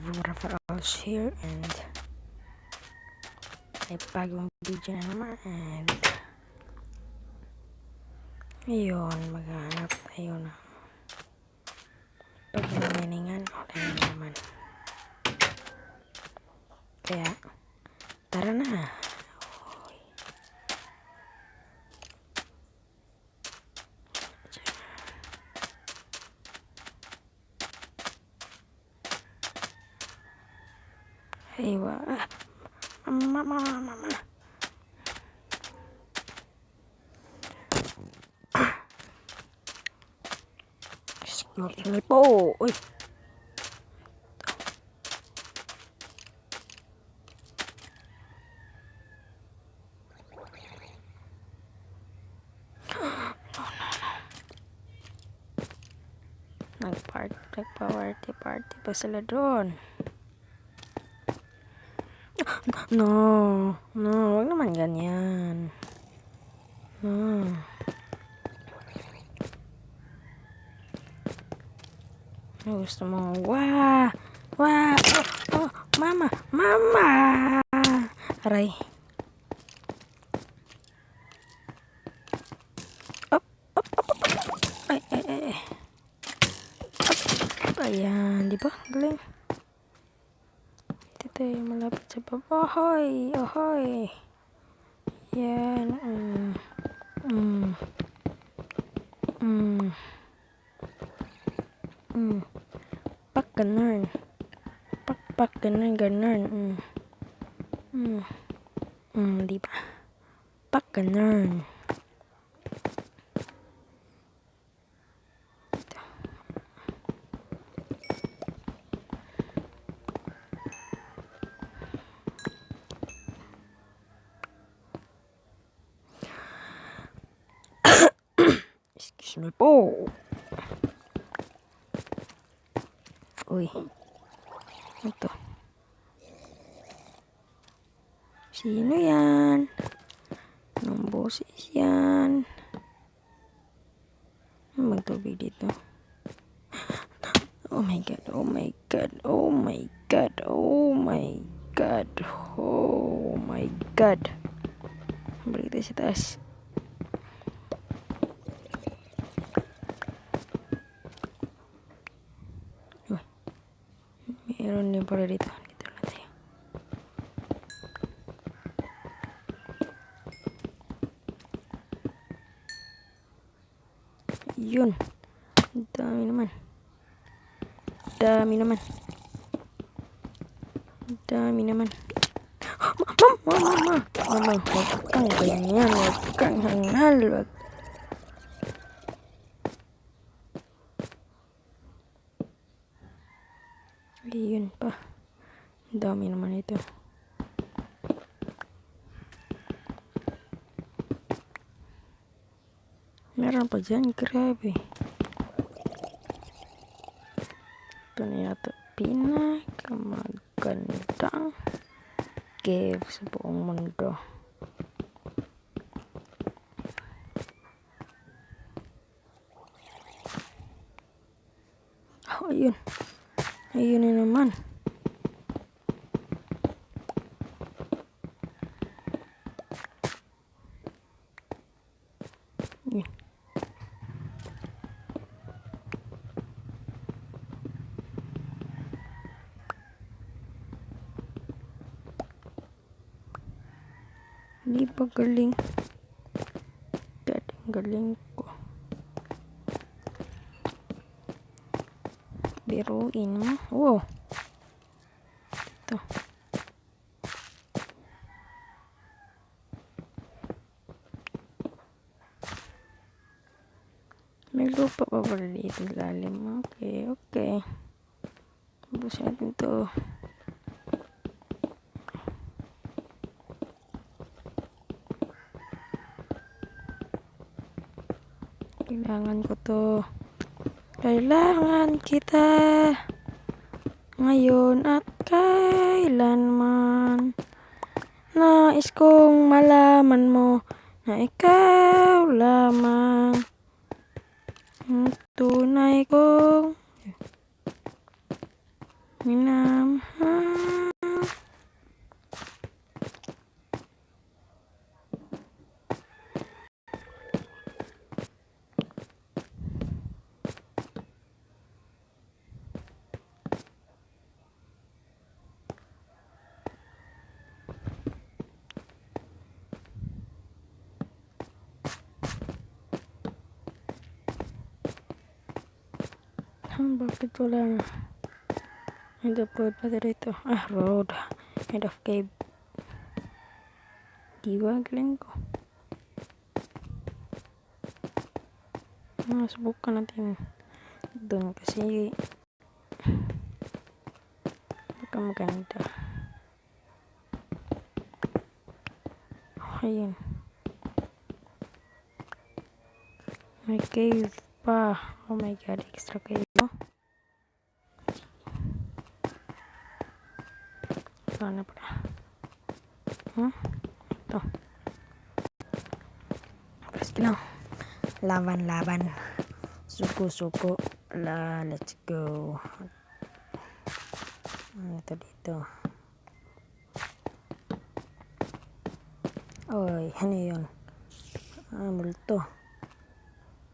Rafaels here, and may bagong video na naman. And ayun, maghanap tayo ng pagmaminingan ulit naman. Kaya tara na. Aywa, mama. Excuse me po. Uy. Nagpa-party pa sila doon. No, wag naman ganyan. No. Gusto mo, wah, oh, mama, aray. Up. Ay. Ayan, di ba? Galing. Dito malapit sa baba. Ahoy. Yan. Pak ganun. Pak ganun. Di ba? Pak ganun. Excuse me po. Uy. Ito. Sino yan? Anong boses yan? Magtubig dito. Oh my god. Balik tayo sa taas. Meron din pala dito. Dito na tayo. Yun. Dami naman. Mama. Huwag kang ganyan. Huwag kang hangal. Ayun pa. Dami naman ito. Meron pa dyan. Grabe. Ito na yata pinakamagandang cave sa buong mundo. Oh, ayun na naman. Yun. Di ba galing? Galing ko. Biruin mo. Wow. Ito. May lupa pa pala dito lalim. Okay. Busin natin to. Kailangan kita ngayon at kailanman. Nais kong malaman mo na ikaw lamang ang tunay kong Minamahal. Bakit wala na? Nag-upload pa dito. Road. Head of cave. Diba, galing ko. Subukan natin doon kasi baka maganda. Ayun. May cave pa. Oh my god, extra cave. Sana pala. Ito. Press lang. Laban. Suko. Let's go. Ito dito. Oy, ano yun? Multo.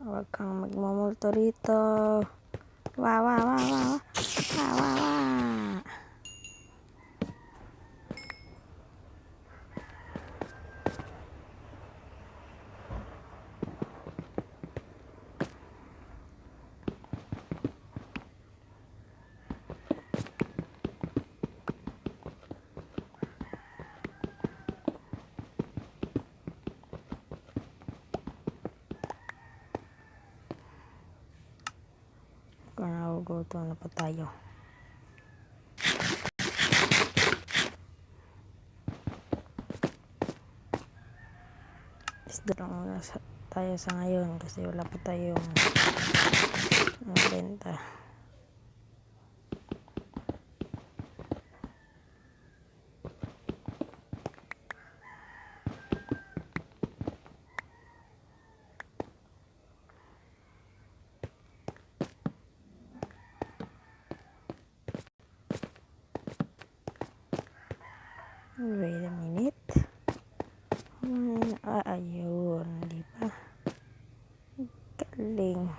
Huwag kang magmumulto dito. Wow. Go na pa tayo. Isda lang muna tayo sa ngayon kasi wala pa tayong benta. Wait a minute. Ayun, di ba? Galing.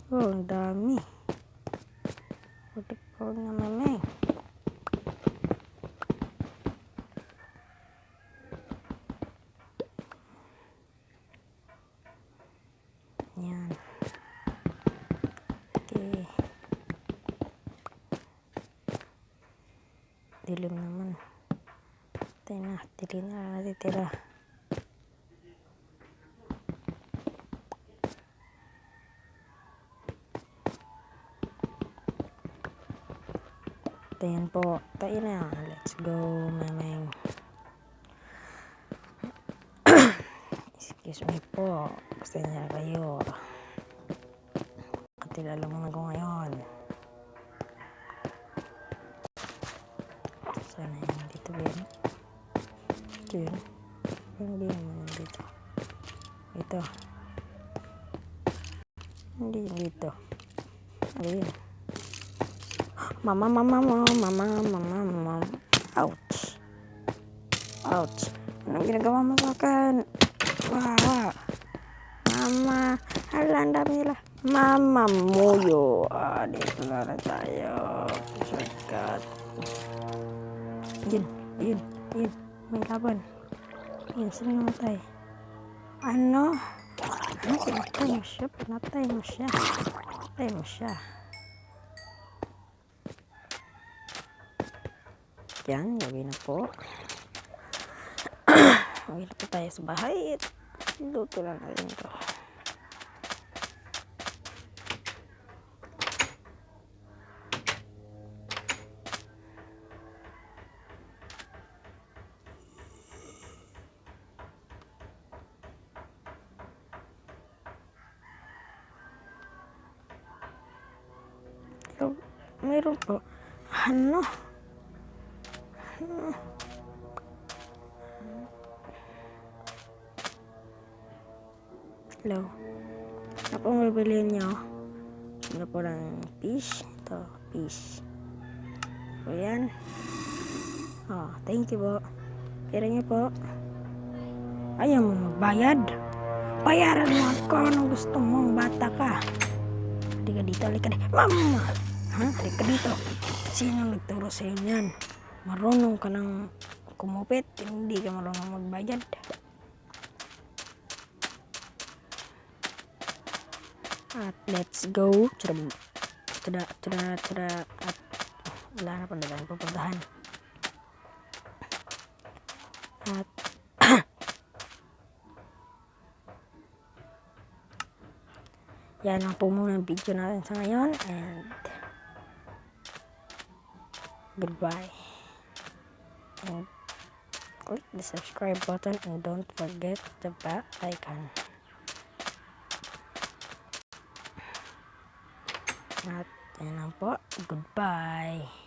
Oh, ang dami. Putik po naman eh. Yan. Okay. Dilim naman. Tayo na. Dilim na natitira. Ayan po. Tayo na. Let's go, mameng. Excuse me po. Gusto niya kayo. Katilala mo na ko ngayon. Sana yun. Dito ba yun? Ito yun. Hindi naman dito. Ito. Hindi dito. Ano yun? Mama. Ouch. Anong ginagawa mo sa akin? Wow. Mama. Hala, ang dami nila. Mama muyo. Dito na tayo. Shortcut. Yun. May laban. Yun, sino namatay? Ano? Pinatay mo siya. Yan, gabi na po. Gabi na po tayo sa bahay. Luto lang natin ito. Meron po. Ano? Hello. Ano pong bibiliin nyo? na po ng fish. Ito, fish. So, yan. Oh, thank you po. Pera niyo po. Ayaw mo magbayad. Bayaran mo ako anong gusto mo, bata ka. Halika dito, halika dito. Mama! Ha? Halika dito. Sino nagturo sa'yo niyan? Marunong ka ng kumupit, hindi ka marunong magbayad. At let's go. At wala na pa na tayong pupuntahan. At yan lang po muna ang video natin sa ngayon. And goodbye. And click the subscribe button and don't forget the bell icon. At yan lang po. Goodbye.